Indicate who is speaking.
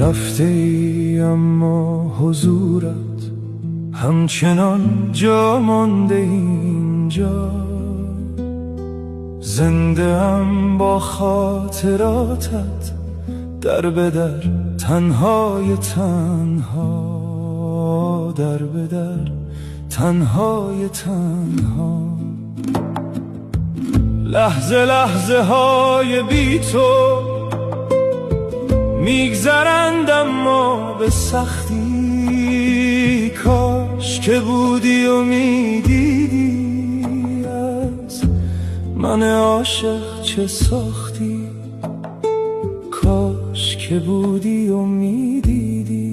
Speaker 1: رفته ای اما حضورت همچنان جا مانده اینجا. زنده ام با خاطراتت در به در، تنهای تنها، در به در، تنهای تنها. لحظه لحظه های بی تو میگذرند اما به سختی. کاش که بودی و میدیدی از من عاشق چه ساختی. کاش که بودی و میدیدی